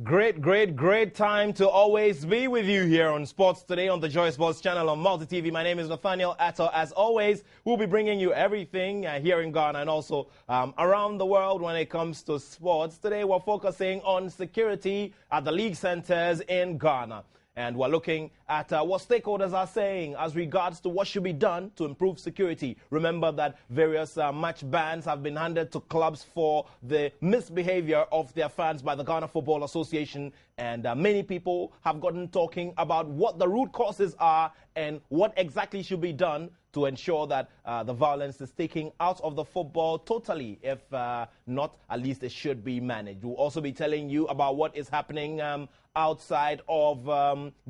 Great time to always be with you here on Sports Today on the Joy Sports channel on Multi TV. My name is Nathaniel Attoh. As always, we'll be bringing you everything here in Ghana and also around the world when it comes to sports. Today, we're focusing on security at the league centers in Ghana. And we're looking at what stakeholders are saying as regards to what should be done to improve security. Remember that various match bans have been handed to clubs for the misbehavior of their fans by the Ghana Football Association. And many people have gotten talking about what the root causes are and what exactly should be done to ensure that the violence is taken out of the football totally. If not, at least it should be managed. We'll also be telling you about what is happening outside of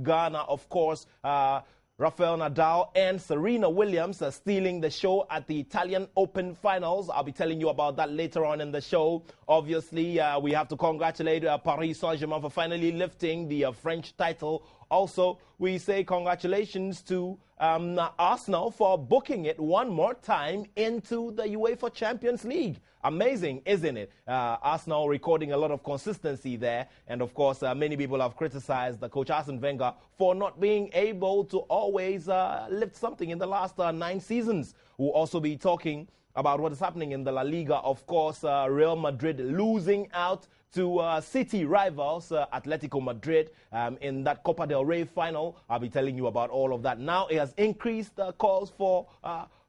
Ghana. Of course, Rafael Nadal and Serena Williams are stealing the show at the Italian Open finals. I'll be telling you about that later on in the show. Obviously, we have to congratulate Paris Saint-Germain for finally lifting the French title. Also, we say congratulations to Arsenal for booking it one more time into the UEFA Champions League. Amazing, isn't it? Arsenal recording a lot of consistency there. And, of course, many people have criticized the coach Arsene Wenger for not being able to always lift something in the last 9 seasons. We'll also be talking about what is happening in the La Liga. Of course, Real Madrid losing out to city rivals Atletico Madrid in that Copa del Rey final. I'll be telling you about all of that. Now it has increased calls for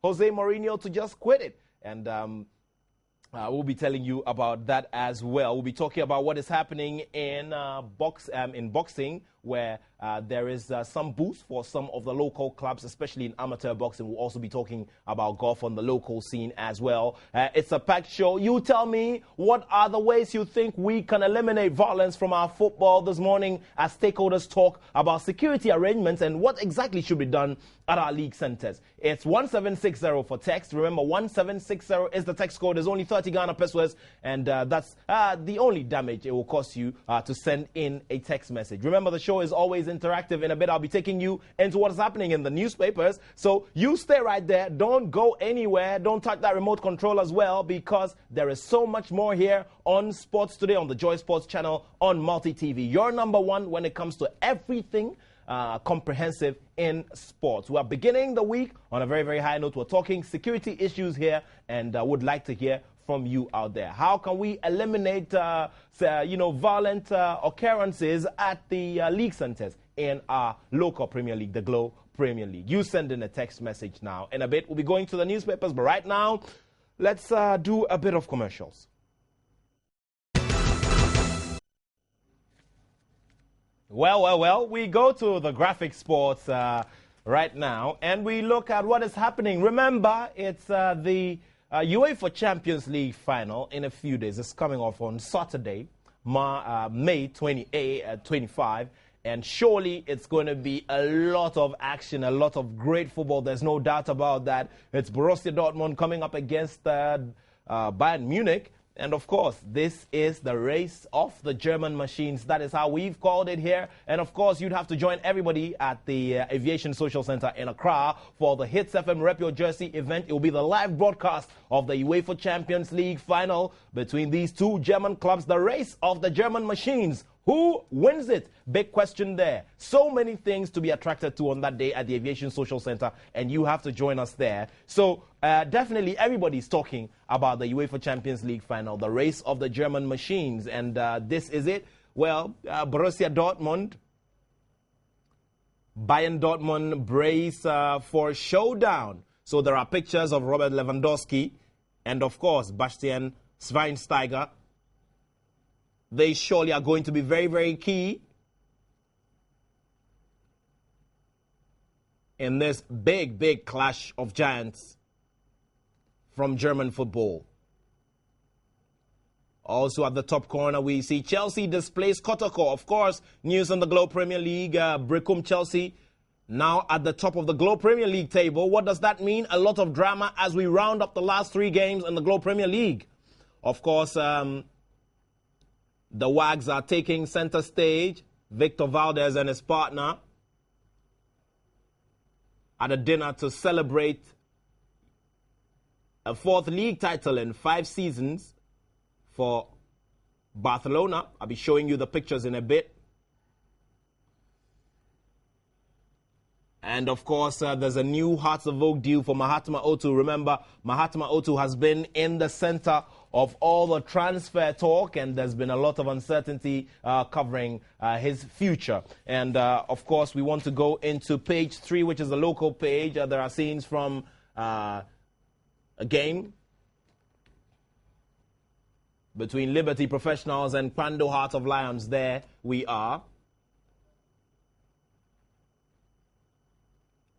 Jose Mourinho to just quit it. And we'll be telling you about that as well. We'll be talking about what is happening in boxing, where there is some boost for some of the local clubs, especially in amateur boxing. We'll also be talking about golf on the local scene as well. It's a packed show. You tell me, what are the ways you think we can eliminate violence from our football this morning as stakeholders talk about security arrangements and what exactly should be done at our league centers? It's 1760 for text. Remember, 1760 is the text code. There's only 30 Ghana pesos, and that's the only damage it will cost you to send in a text message. Remember, the show is always interactive. In a bit, I'll be taking you into what is happening in the newspapers. So you stay right there. Don't go anywhere. Don't touch that remote control as well, because there is so much more here on Sports Today on the Joy Sports channel on Multi TV. Your number one when it comes to everything comprehensive in sports. We are beginning the week on a very high note. We're talking security issues here, and would like to hear from you out there. How can we eliminate violent occurrences at the league centers in our local Premier League, the Glow Premier League? You send in a text message now. In a bit, we'll be going to the newspapers, but right now, let's do a bit of commercials. Well, we go to the graphic sports right now, and we look at what is happening. Remember, it's the UEFA Champions League final in a few days. It's coming off on Saturday, May 25, and surely it's going to be a lot of action, a lot of great football. There's no doubt about that. It's Borussia Dortmund coming up against Bayern Munich. And, of course, this is the race of the German machines. That is how we've called it here. And, of course, you'd have to join everybody at the Aviation Social Center in Accra for the Hits FM Rep Your Jersey event. It will be the live broadcast of the UEFA Champions League final between these two German clubs, the race of the German machines. Who wins it? Big question there. So many things to be attracted to on that day at the Aviation Social Center, and you have to join us there. So definitely everybody's talking about the UEFA Champions League final, the race of the German machines, and this is it. Well, Borussia Dortmund, Bayern Dortmund brace for showdown. So there are pictures of Robert Lewandowski and, of course, Bastian Schweinsteiger. They surely are going to be very key in this big clash of giants from German football. Also at the top corner, we see Chelsea displays Kotoko. Of course, news on the Globe Premier League. Brecum Chelsea now at the top of the Globe Premier League table. What does that mean? A lot of drama as we round up the last 3 games in the Globe Premier League. Of course, the Wags are taking center stage. Victor Valdez and his partner at a dinner to celebrate a 4th league title in 5 seasons for Barcelona. I'll be showing you the pictures in a bit. And, of course, there's a new Hearts of Oak deal for Mahatma Attoh. Remember, Mahatma Attoh has been in the center of all the transfer talk, and there's been a lot of uncertainty covering his future. And, of course, we want to go into page 3, which is the local page. There are scenes from a game between Liberty Professionals and Kwando Heart of Lions. There we are.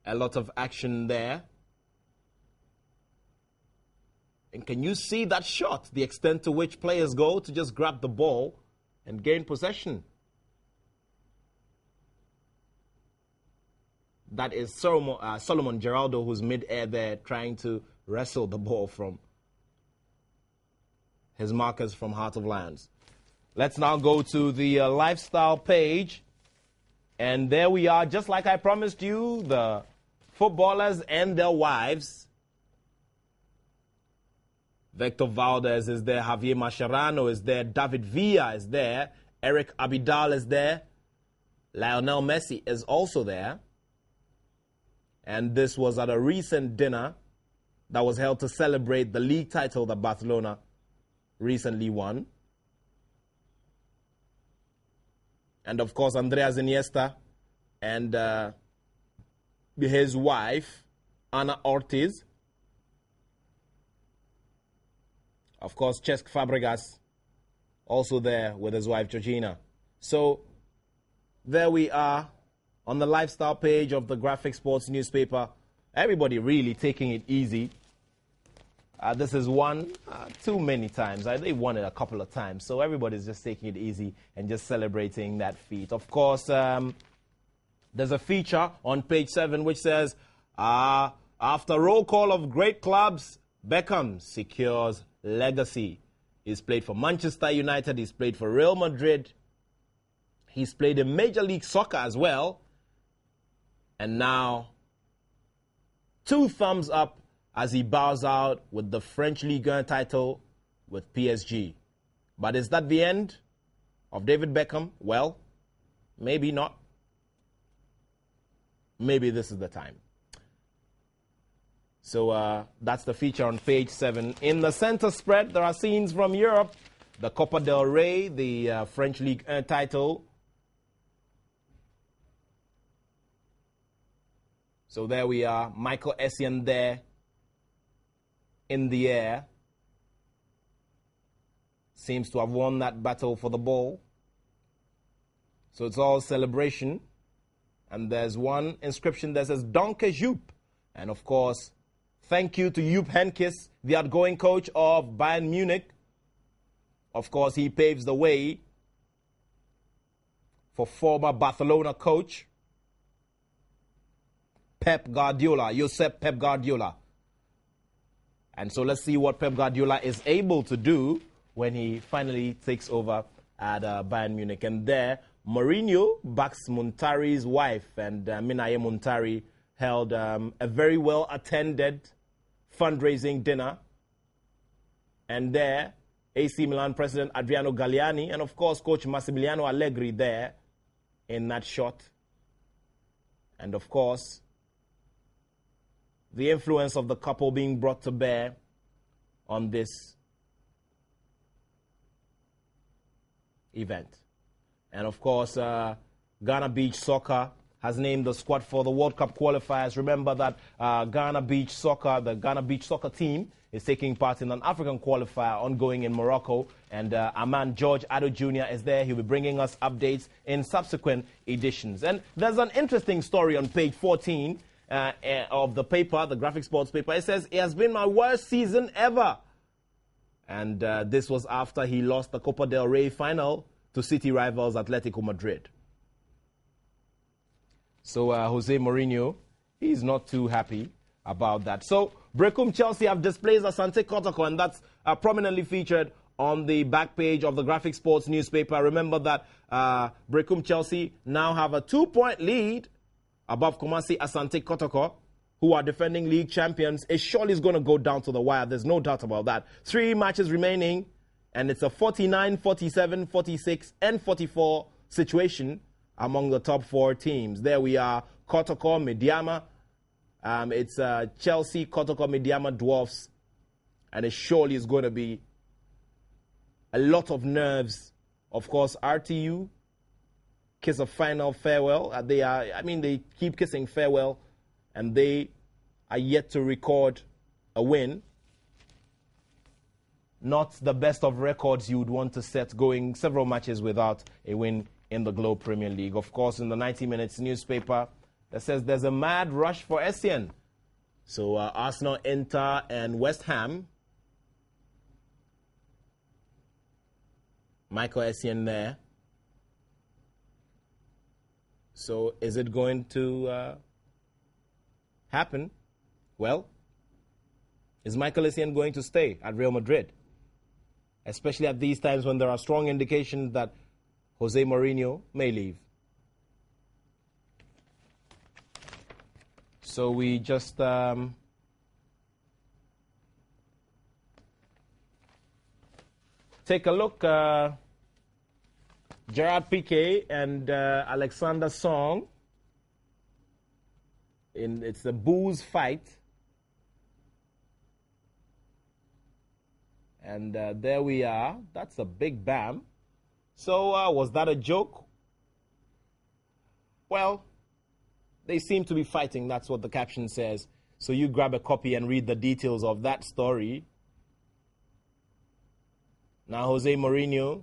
A lot of action there. And can you see that shot? The extent to which players go to just grab the ball and gain possession. That is Solomon Geraldo, who's mid-air there trying to wrestle the ball from his markers from Heart of Lions. Let's now go to the lifestyle page. And there we are, just like I promised you, the footballers and their wives. Victor Valdez is there, Javier Mascherano is there, David Villa is there, Eric Abidal is there, Lionel Messi is also there. And this was at a recent dinner that was held to celebrate the league title that Barcelona recently won. And of course, Andreas Iniesta and his wife, Ana Ortiz. Of course, Cesc Fabregas also there with his wife, Georgina. So there we are on the lifestyle page of the Graphic Sports newspaper. Everybody really taking it easy. This is one too many times. They won it a couple of times. So everybody's just taking it easy and just celebrating that feat. Of course, there's a feature on page 7 which says, after roll call of great clubs, Beckham secures legacy. He's played for Manchester United. He's played for Real Madrid. He's played in Major League Soccer as well. And now, 2 thumbs up as he bows out with the French Ligue 1 title with PSG. But is that the end of David Beckham? Well, maybe not. Maybe this is the time. So that's the feature on page 7. In the center spread, there are scenes from Europe. The Copa del Rey, the French Ligue 1 title. So there we are. Michael Essien there in the air. Seems to have won that battle for the ball. So it's all celebration. And there's one inscription that says, Danke Joop. And of course, thank you to Joop Heynckes, the outgoing coach of Bayern Munich. Of course, he paves the way for former Barcelona coach Pep Guardiola, Josep Pep Guardiola. And so let's see what Pep Guardiola is able to do when he finally takes over at Bayern Munich. And there, Mourinho backs Muntari's wife, and Minaye Muntari held a very well-attended fundraising dinner. And there, AC Milan president Adriano Galliani, and of course, coach Massimiliano Allegri there in that shot. And of course, the influence of the couple being brought to bear on this event. And of course, Ghana Beach Soccer has named the squad for the World Cup qualifiers. Remember that the Ghana Beach Soccer team is taking part in an African qualifier ongoing in Morocco. And our man George Attoh Jr. is there. He'll be bringing us updates in subsequent editions. And there's an interesting story on page 14 of the paper, the Graphic Sports paper. It says, it has been my worst season ever. And this was after he lost the Copa del Rey final to city rivals Atletico Madrid. So Jose Mourinho, he's not too happy about that. So Brecum Chelsea have displaced Asante Kotoko, and that's prominently featured on the back page of the Graphic Sports newspaper. Remember that Brecum Chelsea now have a 2-point lead above Kumasi Asante Kotoko, who are defending league champions. It surely is going to go down to the wire. There's no doubt about that. 3 matches remaining. And it's a 49, 47, 46, and 44 situation among the top 4 teams. There we are, Kotoko, Medeama. It's Chelsea, Kotoko, Medeama, Dwarfs. And it surely is going to be a lot of nerves. Of course, RTU, kiss a final farewell. They keep kissing farewell, and they are yet to record a win. Not the best of records you would want to set, going several matches without a win in the Globe Premier League. Of course, in the 90 Minutes newspaper, that says there's a mad rush for Essien. So Arsenal, Inter, and West Ham. Michael Essien there. So is it going to happen? Well, is Michael Essien going to stay at Real Madrid? Especially at these times when there are strong indications that Jose Mourinho may leave. So we just take a look. Gerard Piqué and Alexander Song. It's a booze fight. And there we are. That's a big bam. So was that a joke? Well, they seem to be fighting. That's what the caption says. So you grab a copy and read the details of that story. Now Jose Mourinho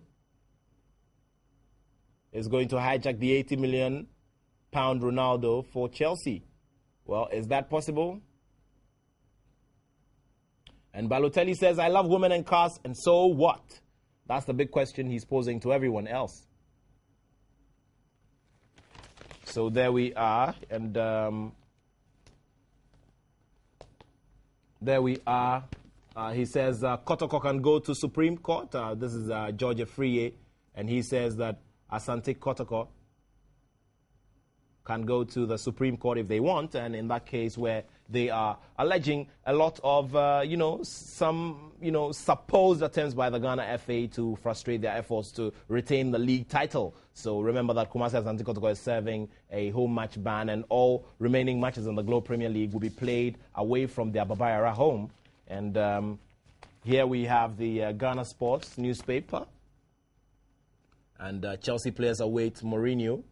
is going to hijack the 80 million pound Ronaldo for Chelsea. Well, is that possible? And Balotelli says, I love women and cars, and so what? That's the big question he's posing to everyone else. So there we are, and there we are. He says, Kotoko can go to Supreme Court. This is George Afriye, and he says that Asante Kotoko can go to the Supreme Court if they want, and in that case where they are alleging a lot of, some supposed attempts by the Ghana FA to frustrate their efforts to retain the league title. So remember that Kumasi Asante Kotoko is serving a home match ban, and all remaining matches in the Globe Premier League will be played away from their Babayara home. And here we have the Ghana Sports newspaper. And Chelsea players await Mourinho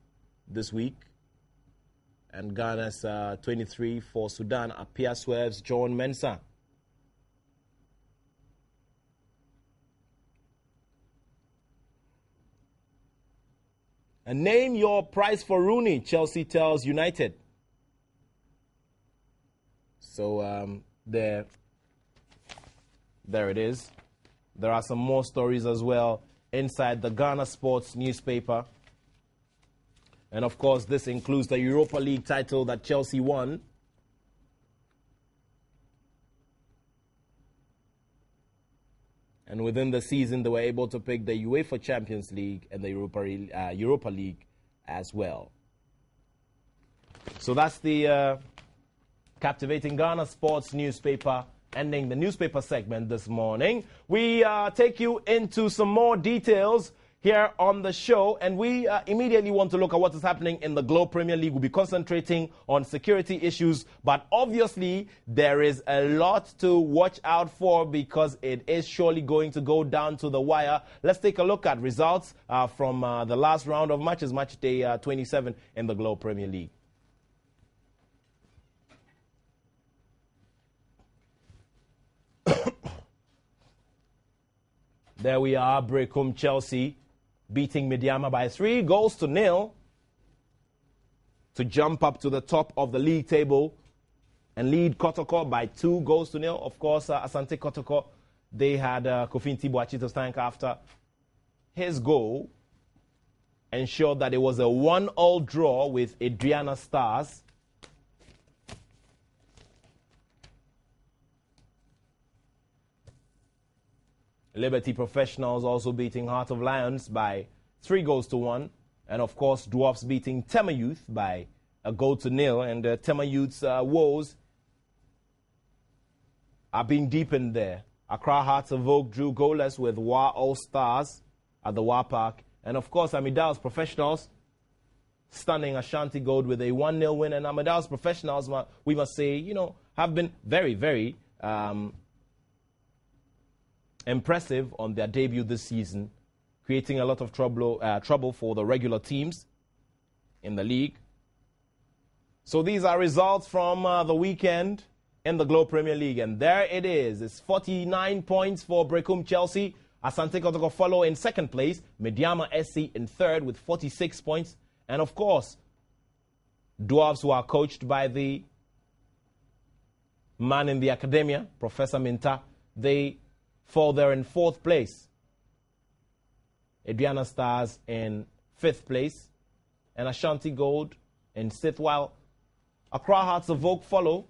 this week. And Ghana's 23 for Sudan. Apia swerves John Mensah. And name your price for Rooney, Chelsea tells United. So there it is. There are some more stories as well inside the Ghana Sports newspaper. And of course, this includes the Europa League title that Chelsea won. And within the season, they were able to pick the UEFA Champions League and the Europa League as well. So that's the captivating Ghana Sports newspaper, ending the newspaper segment this morning. We take you into some more details here on the show, and we immediately want to look at what is happening in the Globe Premier League. We'll be concentrating on security issues, but obviously there is a lot to watch out for because it is surely going to go down to the wire. Let's take a look at results from the last round of matches, match day 27 in the Globe Premier League. There we are, Brecum Chelsea beating Medeama by 3-0 to jump up to the top of the league table and lead Kotoko by 2-0. Of course, Asante Kotoko, they had Kofi Ntibuachi thank after his goal ensured that it was a 1-1 draw with Adriana Stars. Liberty Professionals also beating Heart of Lions by 3-1. And of course, Dwarfs beating Tema Youth by 1-0. And Tema Youth's woes are being deepened there Accra Hearts of Oak drew goalless with Wa All Stars at the Wa Park. And of course, Amidala's Professionals stunning Ashanti Gold with a 1-0 win. And Amidala's Professionals, we must say, have been very, very impressive on their debut this season, creating a lot of trouble for the regular teams in the league. So these are results from the weekend in the Globe Premier League. And there it is. It's 49 points for Brekum Chelsea. Asante Kotoko follow in second place. Mediama SC in third with 46 points. And of course, Dwarfs, who are coached by the man in the academia, Professor Minta, they fall there in fourth place. Adriana Stars in fifth place. And Ashanti Gold in sixth, while Accra Hearts of Oak follow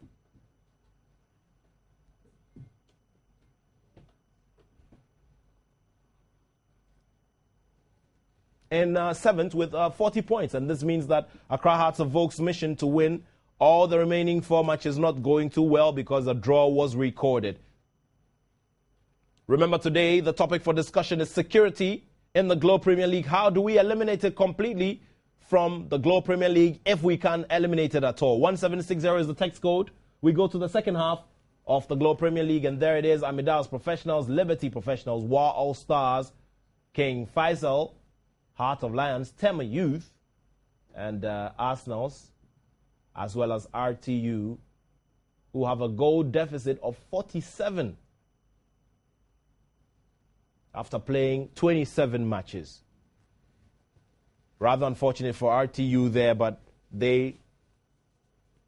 in seventh with 40 points. And this means that Accra Hearts of Oak's mission to win all the remaining 4 matches not going too well because a draw was recorded. Remember, today the topic for discussion is security in the Globe Premier League. How do we eliminate it completely from the Globe Premier League, if we can eliminate it at all? 1760 is the text code. We go to the second half of the Globe Premier League, and there it is. Amidala's Professionals, Liberty Professionals, Wa All Stars, King Faisal, Heart of Lions, Tema Youth, and Arsenals, as well as RTU, who have a goal deficit of 47 after playing 27 matches. Rather unfortunate for RTU there, but they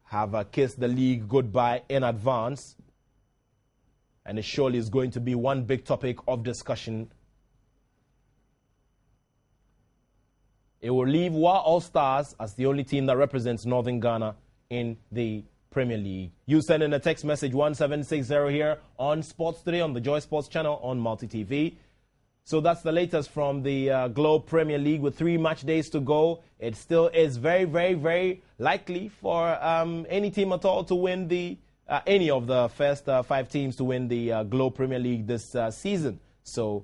have kissed the league goodbye in advance. And it surely is going to be one big topic of discussion. It will leave Wa All Stars as the only team that represents Northern Ghana in the Premier League. You send in a text message 1760 here on Sports Today on the Joy Sports channel on Multi TV. So that's the latest from the Globe Premier League with 3 match days to go. It still is very, very, very likely for any team at all to win any of the first 5 teams to win the Globe Premier League this season. So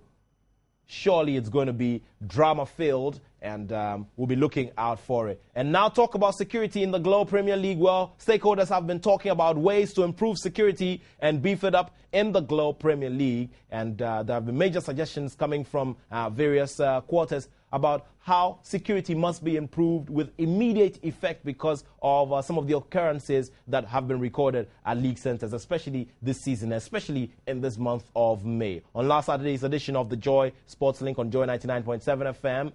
surely it's going to be drama-filled, and we'll be looking out for it. And now talk about security in the Globe Premier League. Well, stakeholders have been talking about ways to improve security and beef it up in the Globe Premier League. And there have been major suggestions coming from various quarters about how security must be improved with immediate effect because of some of the occurrences that have been recorded at league centers, especially this season, especially in this month of May. On last Saturday's edition of the Joy Sports Link on Joy 99.7 FM,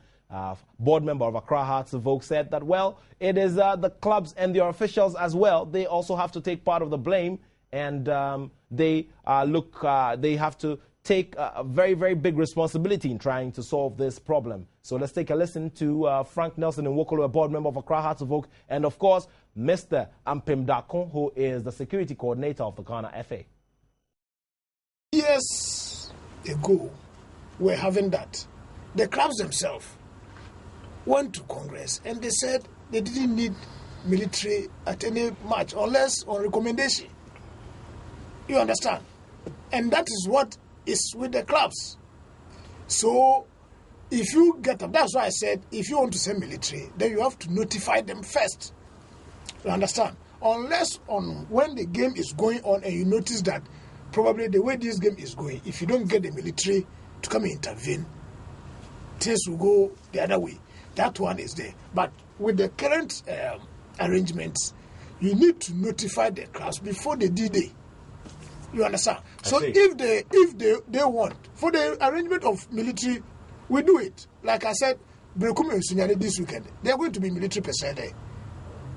board member of Accra Hearts of Oak said that, well, it is the clubs and their officials as well. They also have to take part of the blame, and they have to take a very, very big responsibility in trying to solve this problem. So let's take a listen to Frank Nelson Nwokolo, a board member of Accra Hearts of Oak, and of course, Mr. Ampim Dakon, who is the security coordinator of the Ghana FA. Years ago, we're having that. The clubs themselves went to Congress and they said they didn't need military at any match unless on recommendation. You understand? And that is what is with the clubs. So if you get up, that's why I said if you want to send military, then you have to notify them first. You understand? Unless on when the game is going on and you notice that probably the way this game is going, if you don't get the military to come and intervene, things will go the other way. That one is there. But with the current arrangements, you need to notify the clubs before the D-Day. You understand? So if they want, for the arrangement of military, we do it. Like I said, Brekum and Sunyani this weekend, they are going to be military personnel there.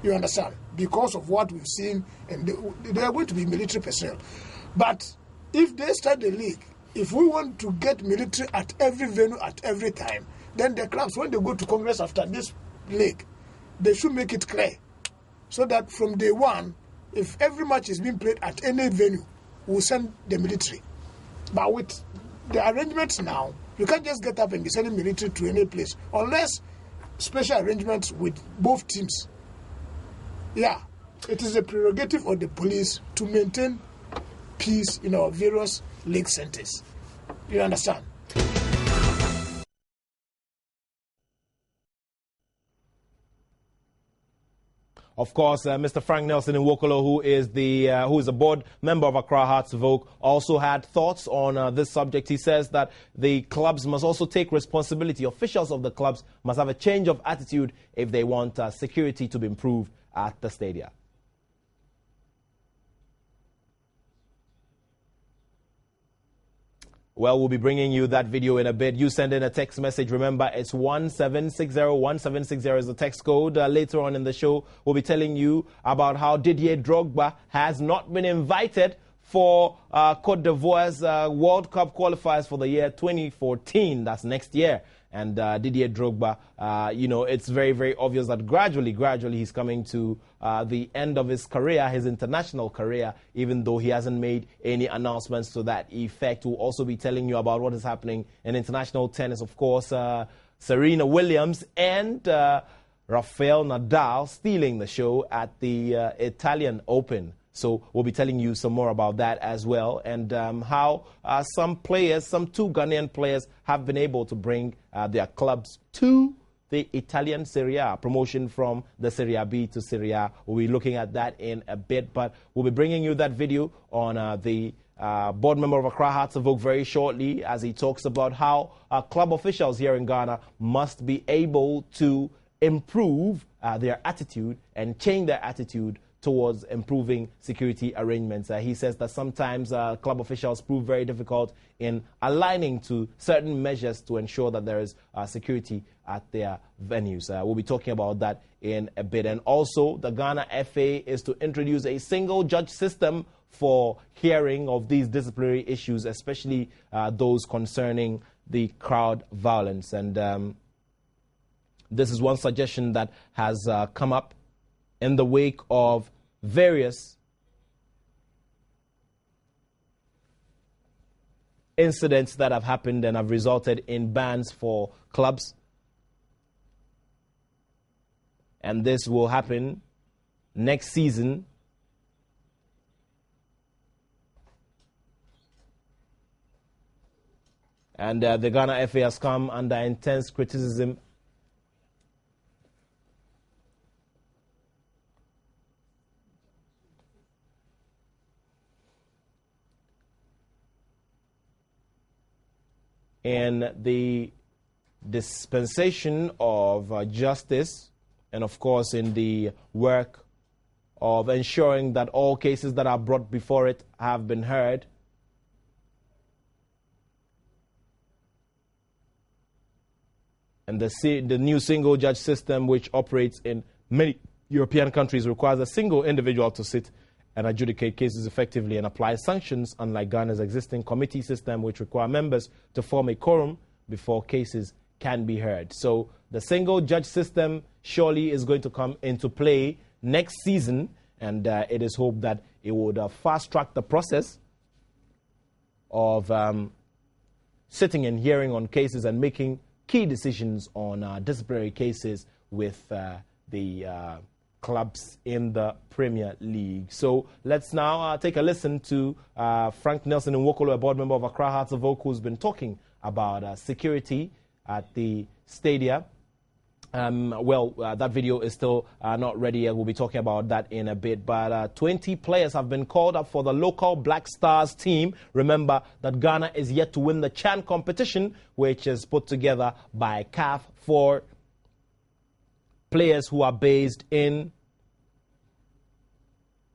You understand? Because of what we've seen, and they are going to be military personnel. But if they start the league, if we want to get military at every venue at every time, then the clubs, when they go to Congress after this league, they should make it clear. So that from day one, if every match is being played at any venue, we'll send the military. But with the arrangements now, you can't just get up and be sending military to any place unless special arrangements with both teams. Yeah, it is a prerogative of the police to maintain peace in our various league centers. You understand? Of course, Mr. Frank Nelson Nwokolo, who is a board member of Accra Hearts of Oak, also had thoughts on this subject. He says that the clubs must also take responsibility. Officials of the clubs must have a change of attitude if they want security to be improved at the stadia. Well, we'll be bringing you that video in a bit. You send in a text message. Remember, it's 1760. 1760 is the text code. Later on in the show, we'll be telling you about how Didier Drogba has not been invited for Côte d'Ivoire's World Cup qualifiers for the year 2014. That's next year. And Didier Drogba, it's very, very obvious that gradually he's coming to the end of his career, his international career, even though he hasn't made any announcements to that effect. We'll also be telling you about what is happening in international tennis. Of course, Serena Williams and Rafael Nadal stealing the show at the Italian Open. So we'll be telling you some more about that as well, and how some two Ghanaian players have been able to bring their clubs to the Italian Serie A, promotion from the Serie B to Serie A. We'll be looking at that in a bit, but we'll be bringing you that video on the board member of Accra Hearts of Oak very shortly, as he talks about how club officials here in Ghana must be able to improve their attitude and change their attitude towards improving security arrangements. He says that sometimes club officials prove very difficult in aligning to certain measures to ensure that there is security at their venues. We'll be talking about that in a bit. And also, the Ghana FA is to introduce a single judge system for hearing of these disciplinary issues, especially those concerning the crowd violence. And this is one suggestion that has come up in the wake of various incidents that have happened and have resulted in bans for clubs. And this will happen next season. And the Ghana FA has come under intense criticism in the dispensation of justice, and of course in the work of ensuring that all cases that are brought before it have been heard. And the new single judge system, which operates in many European countries, requires a single individual to sit and adjudicate cases effectively and apply sanctions, unlike Ghana's existing committee system, which require members to form a quorum before cases can be heard. So the single judge system surely is going to come into play next season, and it is hoped that it would fast-track the process of sitting and hearing on cases and making key decisions on disciplinary cases with the clubs in the Premier League. So let's now take a listen to Frank Nelson Nwokolo, a board member of Accra Hearts of Oak, who's been talking about security at the stadia. That video is still not ready yet. We'll be talking about that in a bit. But 20 players have been called up for the local Black Stars team. Remember that Ghana is yet to win the CHAN competition, which is put together by CAF for players who are based in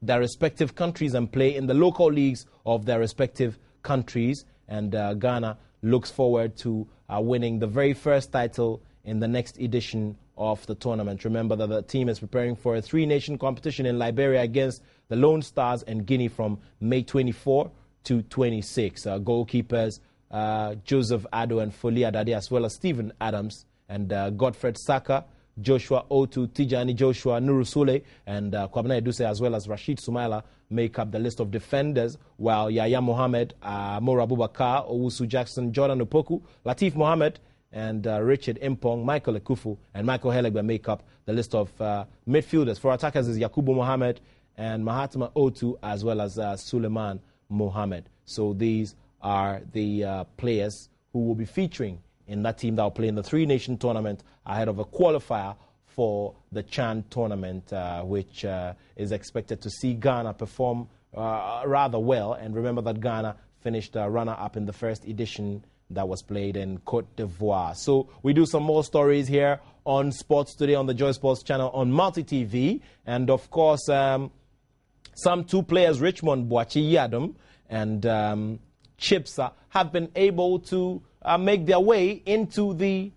their respective countries and play in the local leagues of their respective countries. And Ghana looks forward to winning the very first title in the next edition of the tournament. Remember that the team is preparing for a three-nation competition in Liberia against the Lone Stars and Guinea from May 24 to 26. Goalkeepers Joseph Attoh and Folia Adade, as well as Stephen Adams and Godfred Saka, Joshua Otu, Tijani Joshua, Nuru Sule, and Kwabena Eduse, as well as Rashid Sumaila, make up the list of defenders, while Yaya Mohammed, Mora Abubakar, Owusu Jackson, Jordan Opoku, Latif Mohammed, and Richard Impong, Michael Ekufu, and Michael Helegba make up the list of midfielders. For attackers is Yakubu Mohammed and Mahatma Otu, as well as Suleiman Mohammed. So these are the players who will be featuring in that team that will play in the three-nation tournament ahead of a qualifier for the CHAN tournament, which is expected to see Ghana perform rather well. And remember that Ghana finished runner-up in the first edition that was played in Cote d'Ivoire. So we do some more stories here on Sports Today on the Joy Sports channel on Multi TV. And of course, some two players, Richmond Boakye-Yiadom and Chipsa, have been able to make their way into the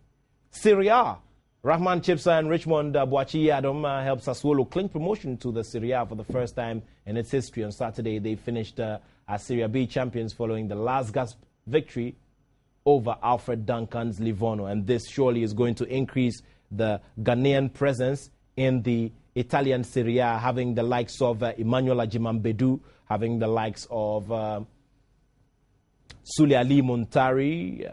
Serie A. Rahman Chipsa and Richmond Boakye-Yiadom helped Sassuolo clinch promotion to the Serie A for the first time in its history. On Saturday, they finished as Serie B champions following the last gasp victory over Alfred Duncan's Livorno. And this surely is going to increase the Ghanaian presence in the Italian Serie A, having the likes of Emmanuel Ajimambedu, having the likes of Sule Ali Muntari,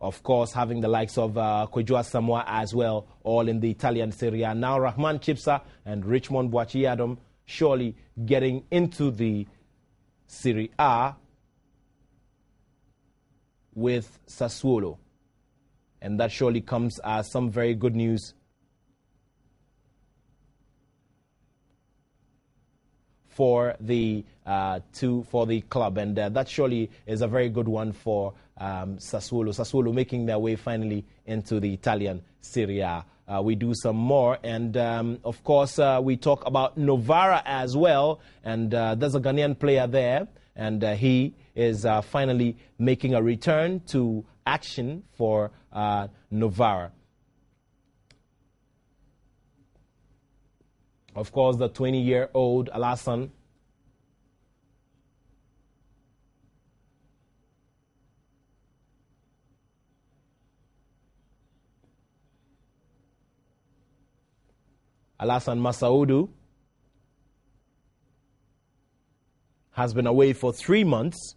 of course, having the likes of Kweju Asamoah as well, all in the Italian Serie A. Now, Rahman Chipsa and Richmond Boakye-Yiadom surely getting into the Serie A with Sassuolo. And that surely comes as some very good news for the club, and that surely is a very good one for Sassuolo. Sassuolo making their way finally into the Italian Serie A. We do some more, and of course we talk about Novara as well, and there's a Ghanaian player there, and he is finally making a return to action for Novara. Of course, the 20-year-old Alassane Masaudu has been away for 3 months,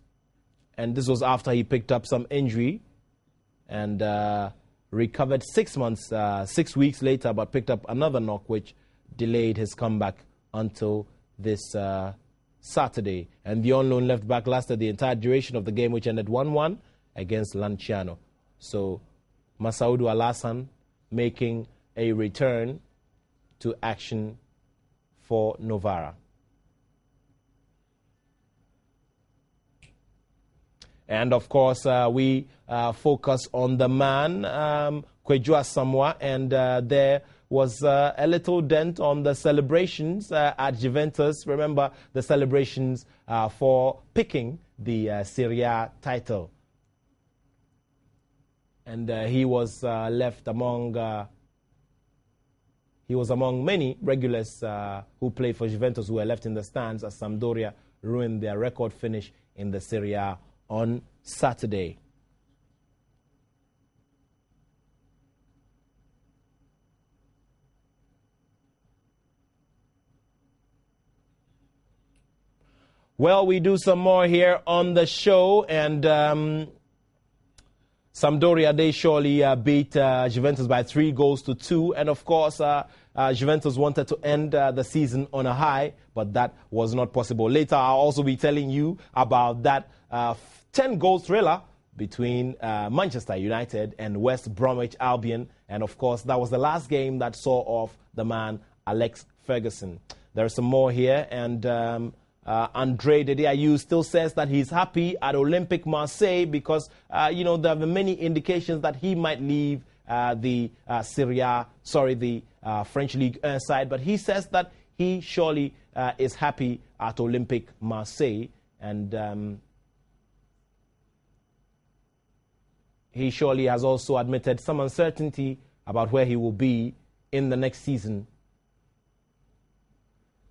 and this was after he picked up some injury and recovered 6 weeks later, but picked up another knock which delayed his comeback until this Saturday. And the on-loan left-back lasted the entire duration of the game, which ended 1-1 against Lanciano. So Masaudu Alassane making a return to action for Novara. And of course, we focus on the man, Kweju Asamoah, and there was a little dent on the celebrations at Juventus. Remember the celebrations for picking the Serie A title. And he was left among many regulars who played for Juventus who were left in the stands as Sampdoria ruined their record finish in the Serie A on Saturday. Well, we do some more here on the show, and Sampdoria, they surely beat Juventus by 3-2. And of course, Juventus wanted to end the season on a high, but that was not possible. Later, I'll also be telling you about that 10-goal thriller between Manchester United and West Bromwich Albion. And of course, that was the last game that saw off the man, Alex Ferguson. There's some more here, and Andre Dediayew still says that he's happy at Olympique Marseille because, there have been many indications that he might leave the French League 1 side. But he says that he surely is happy at Olympique Marseille, and he surely has also admitted some uncertainty about where he will be in the next season.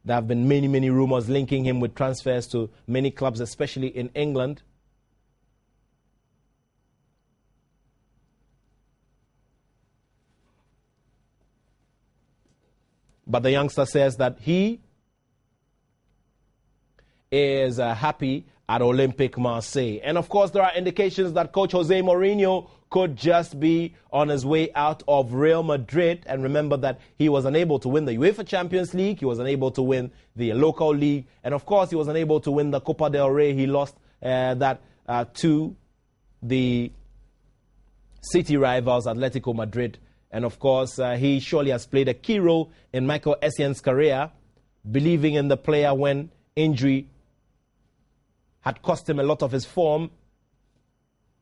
There have been many, many rumors linking him with transfers to many clubs, especially in England. But the youngster says that he is happy at Olympique Marseille. And of course, there are indications that coach Jose Mourinho could just be on his way out of Real Madrid. And remember that he was unable to win the UEFA Champions League. He was unable to win the local league. And of course, he was unable to win the Copa del Rey. He lost that to the city rivals Atletico Madrid. And of course, he surely has played a key role in Michael Essien's career, believing in the player when injury had cost him a lot of his form,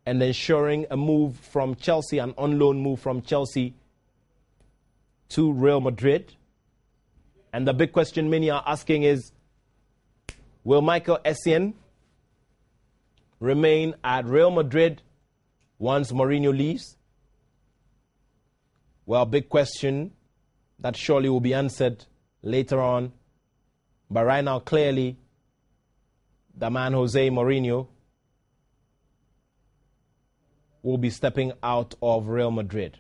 and ensuring a move from Chelsea, an on-loan move from Chelsea to Real Madrid. And the big question many are asking is, will Michael Essien remain at Real Madrid once Mourinho leaves? Well, big question that surely will be answered later on. But right now, clearly, the man Jose Mourinho will be stepping out of Real Madrid.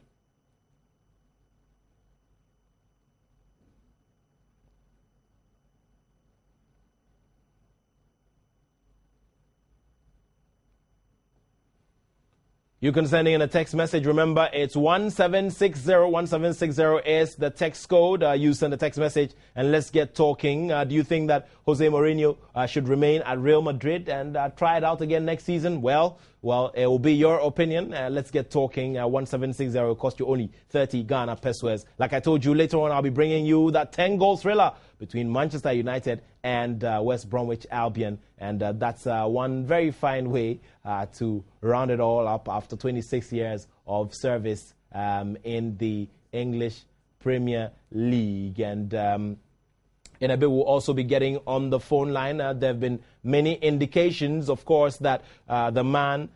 You can send in a text message. Remember, it's 1760. 1760 is the text code. You send a text message and let's get talking. Do you think that Jose Mourinho should remain at Real Madrid and try it out again next season? Well, it will be your opinion. Let's get talking. 1760 will cost you only 30 Ghana pesos. Like I told you, later on I'll be bringing you that 10-goal thriller between Manchester United and West Bromwich Albion. And that's one very fine way to round it all up after 26 years of service in the English Premier League. And in a bit, we'll also be getting on the phone line. There have been many indications, of course, that the man,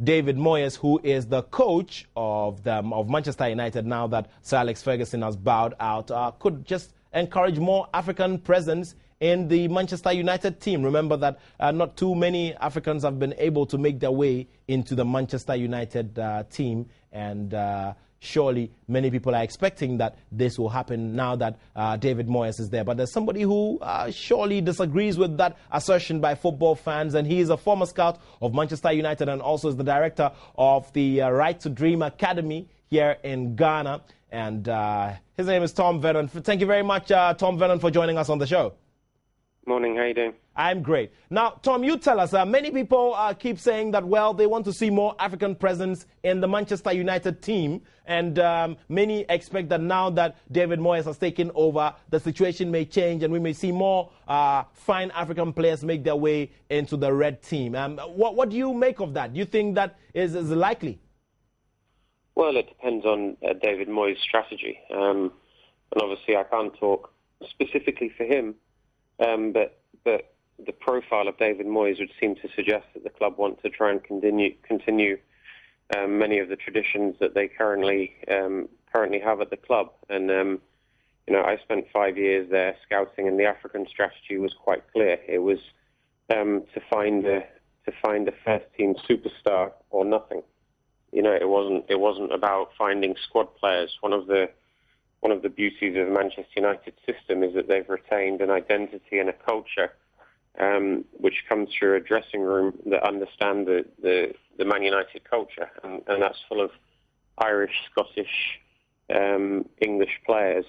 David Moyes, who is the coach of Manchester United now that Sir Alex Ferguson has bowed out, could just encourage more African presence in the Manchester United team. Remember that not too many Africans have been able to make their way into the Manchester United team, and surely many people are expecting that this will happen now that David Moyes is there. But there's somebody who surely disagrees with that assertion by football fans, and he is a former scout of Manchester United and also is the director of the Right to Dream Academy here in Ghana. And his name is Tom Vernon. Thank you very much, Tom Vernon, for joining us on the show. Morning, how you doing? I'm great. Now, Tom, you tell us, many people keep saying that, well, they want to see more African presence in the Manchester United team. And many expect that now that David Moyes has taken over, the situation may change and we may see more fine African players make their way into the red team. What do you make of that? Do you think that is likely? Well, it depends on David Moyes' strategy. And obviously I can't talk specifically for him. But the profile of David Moyes would seem to suggest that the club want to try and continue many of the traditions that they currently have at the club. And I spent 5 years there scouting, and the African strategy was quite clear. It was to find a first team superstar or nothing. It wasn't about finding squad players. One of the beauties of the Manchester United system is that they've retained an identity and a culture which comes through a dressing room that understand the Man United culture, and that's full of Irish, Scottish, English players,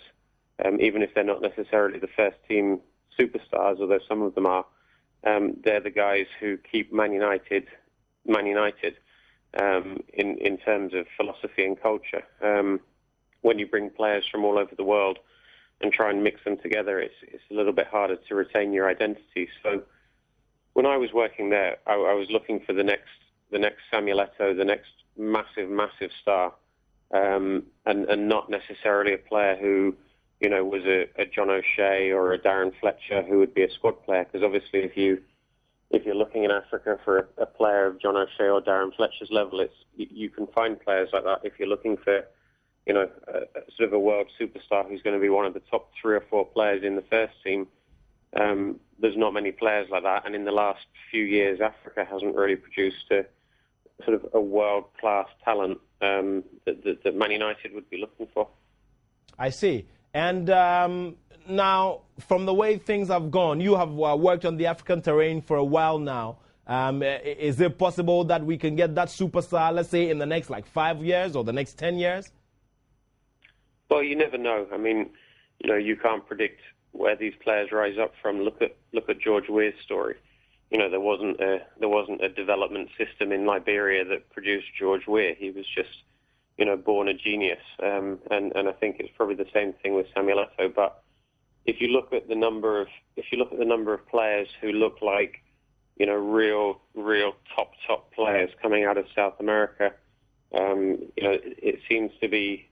even if they're not necessarily the first team superstars, although some of them are. They're the guys who keep Man United in terms of philosophy and culture. When you bring players from all over the world and try and mix them together, it's a little bit harder to retain your identity. So when I was working there, I was looking for the next Samuel Attoh, the next massive star, and not necessarily a player who, was a John O'Shea or a Darren Fletcher who would be a squad player. Because obviously if you're looking in Africa for a player of John O'Shea or Darren Fletcher's level, you can find players like that. If you're looking for sort of a world superstar who's going to be one of the top 3 or 4 players in the first team, there's not many players like that. And in the last few years, Africa hasn't really produced a world-class talent that Man United would be looking for. I see. And now, from the way things have gone, you have worked on the African terrain for a while now. Is it possible that we can get that superstar, let's say, in the next 5 years or the next 10 years? Well, you never know. I mean, you can't predict where these players rise up from. Look at George Weah's story. there wasn't a development system in Liberia that produced George Weah. He was just, born a genius. And I think it's probably the same thing with Samuel Attoh. But if you look at the number of players who look like, real top players coming out of South America, it seems to be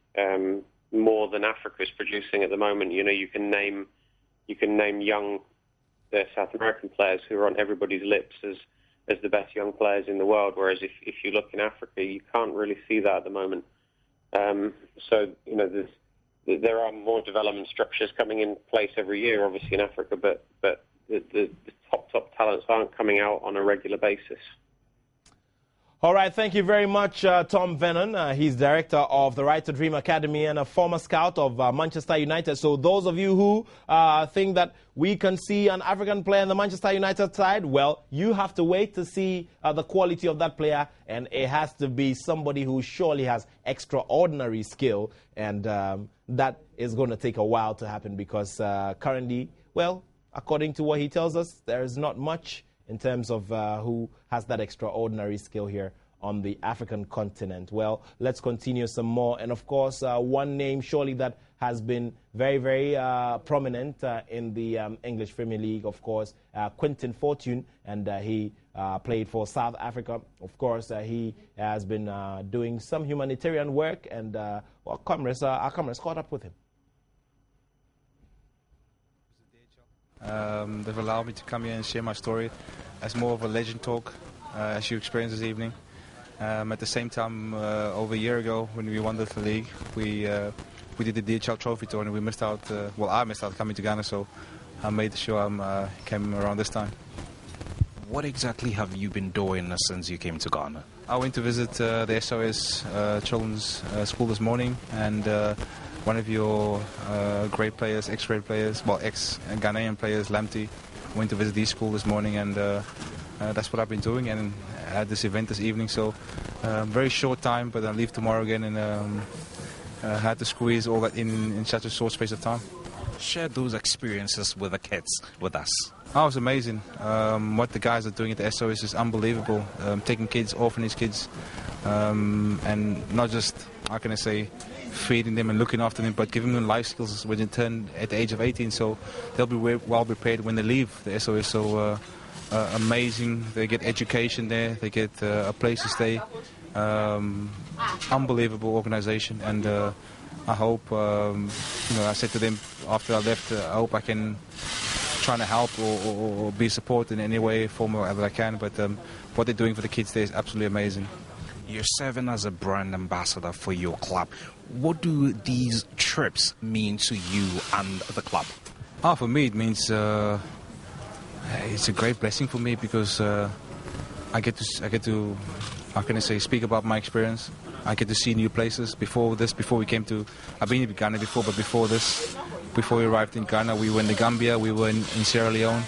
more than Africa's producing at the moment. You can name young South American players who are on everybody's lips as the best young players in the world. Whereas if you look in Africa, you can't really see that at the moment. So there are more development structures coming in place every year, obviously in Africa, but the top talents aren't coming out on a regular basis. All right, thank you very much, Tom Vennon. He's director of the Right to Dream Academy and a former scout of Manchester United. So those of you who think that we can see an African player in the Manchester United side, well, you have to wait to see the quality of that player, and it has to be somebody who surely has extraordinary skill, and that is going to take a while to happen because currently, well, according to what he tells us, there is not much in terms of who has that extraordinary skill here on the African continent. Well, let's continue some more. And, of course, one name surely that has been very, very prominent in the English Premier League, of course, Quinton Fortune, and he played for South Africa. Of course, he has been doing some humanitarian work, and our cameras caught up with him. They've allowed me to come here and share my story as more of a legend talk, as you experienced this evening. At the same time, over a year ago, when we won the league, we did the DHL Trophy Tour, and we missed out. I missed out coming to Ghana, so I made sure I came around this time. What exactly have you been doing since you came to Ghana? I went to visit the SOS Children's School this morning, and one of your great players, ex-great players, well, ex-Ghanaian players, Lamptey, went to visit the school this morning, and that's what I've been doing, and I had this event this evening, so very short time, but I leave tomorrow again, and had to squeeze all that in such a short space of time. Share those experiences with the kids, with us. Oh, it was amazing. What the guys are doing at the SOS is unbelievable. Taking kids, orphanage kids, and not just, how can I say, feeding them and looking after them, but giving them life skills when they turn at the age of 18, so they'll be well prepared when they leave the SOS. So amazing. They get education there, they get a place to stay. Unbelievable organization, and I hope, I said to them after I left, I hope I can try to help or be supported in any way, form, or whatever I can, but what they're doing for the kids there is absolutely amazing. You're serving as a brand ambassador for your club. What do these trips mean to you and the club? For me, it means it's a great blessing for me because I get to, how can I say, speak about my experience. I get to see new places. Before we came to, I've been in Ghana before, but before we arrived in Ghana, we were in the Gambia, we were in Sierra Leone.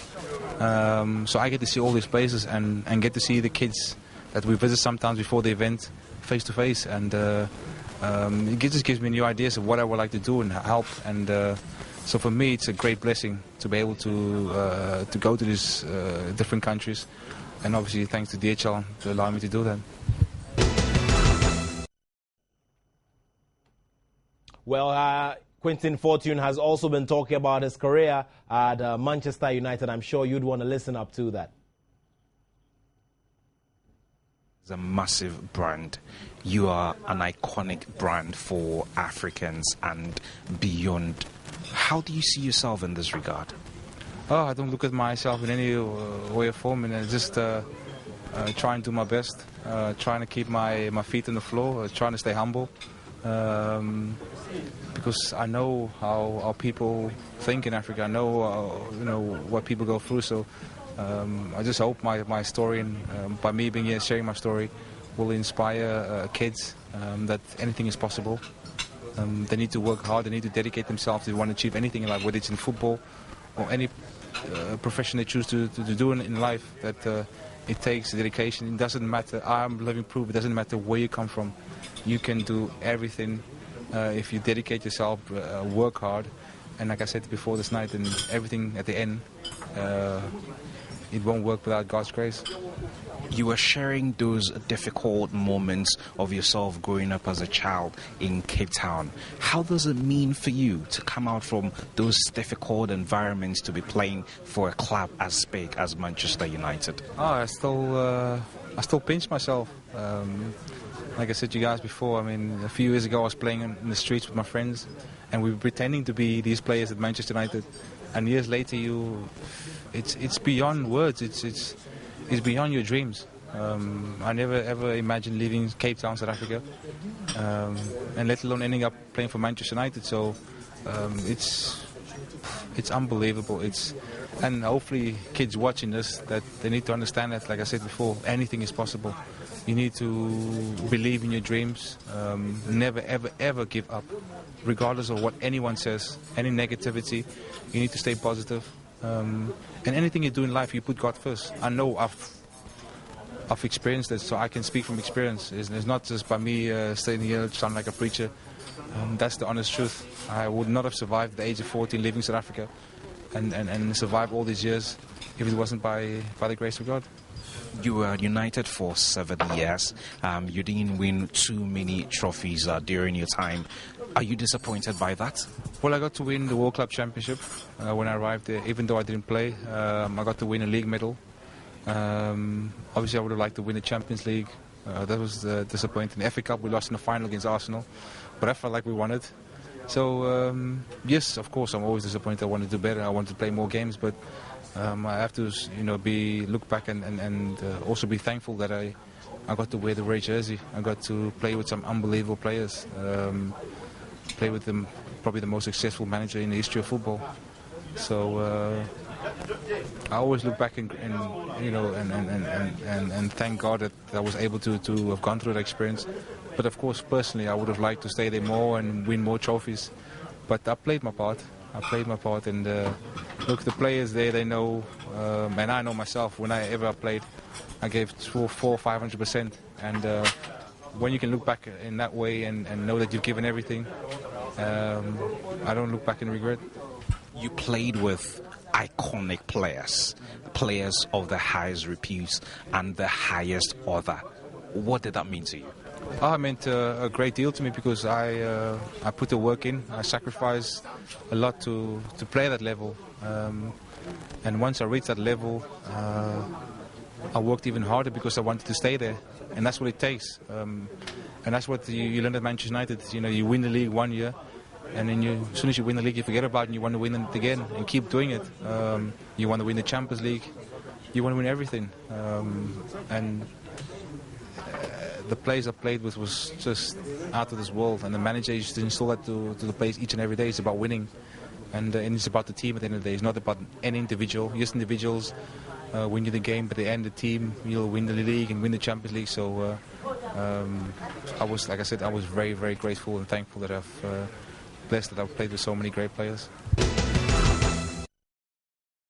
So I get to see all these places and get to see the kids that we visit sometimes before the event face to face, and it just gives me new ideas of what I would like to do and help, and so for me it's a great blessing to be able to go to these different countries, and obviously thanks to DHL to allow me to do that. Well, Quinton Fortune has also been talking about his career at Manchester United. I'm sure you'd want to listen up to that. A massive brand. You are an iconic brand for Africans and beyond. How do you see yourself in this regard? I don't look at myself in any way or form, and just try and do my best, trying to keep my feet on the floor, trying to stay humble, because I know how people think in Africa. I know what people go through, so I just hope my story, and by me being here sharing my story, will inspire kids that anything is possible. They need to work hard, they need to dedicate themselves if they want to achieve anything in life, whether it's in football or any profession they choose to do in life, that it takes dedication. It doesn't matter, I'm living proof, it doesn't matter where you come from. You can do everything if you dedicate yourself, work hard, and like I said before this night, and everything at the end it won't work without God's grace. You were sharing those difficult moments of yourself growing up as a child in Cape Town. How does it mean for you to come out from those difficult environments to be playing for a club as big as Manchester United? I still pinch myself. Like I said to you guys before, I mean, a few years ago I was playing in the streets with my friends, and we were pretending to be these players at Manchester United. And years later, it's beyond words. It's beyond your dreams. I never ever imagined leaving Cape Town, South Africa, and let alone ending up playing for Manchester United. So it's unbelievable. And hopefully kids watching this, that they need to understand that, like I said before, anything is possible. You need to believe in your dreams. Never ever ever give up, regardless of what anyone says, any negativity. You need to stay positive. And anything you do in life, you put God first. I know I've experienced this, so I can speak from experience. It's not just by me staying here sounding like a preacher. That's the honest truth. I would not have survived the age of 14 leaving South Africa and survived all these years if it wasn't by the grace of God. You were United for 7 years. You didn't win too many trophies during your time. Are you disappointed by that? Well, I got to win the World Club Championship when I arrived there. Even though I didn't play, I got to win a league medal. Obviously, I would have liked to win the Champions League. That was disappointing. The FA Cup, we lost in the final against Arsenal, but I felt like we won it. So, yes, of course, I'm always disappointed. I want to do better. I want to play more games, but I have to, look back and also be thankful that I got to wear the red jersey. I got to play with some unbelievable players. Play with them, probably the most successful manager in the history of football. So I always look back and thank God that I was able to have gone through that experience. But of course, personally, I would have liked to stay there more and win more trophies. But I played my part. And look, the players there, they know, and I know myself. Whenever I played, I gave 400-500%. And when you can look back in that way and know that you've given everything, I don't look back and regret. You played with iconic players of the highest repute and the highest order. What did that mean to you? It meant a great deal to me because I put the work in. I sacrificed a lot to play that level. And once I reached that level, I worked even harder because I wanted to stay there. And that's what it takes. And that's what you learn at Manchester United. You win the league 1 year, and then as soon as you win the league, you forget about it and you want to win it again and keep doing it. You want to win the Champions League. You want to win everything. And the players I played with was just out of this world. And the manager used to install that to the players each and every day. It's about winning. And it's about the team at the end of the day. It's not about any individual. Yes, individuals win you the game, but at the end, the team, you'll win the league and win the Champions League. So I was very, very grateful and thankful that blessed that I've played with so many great players.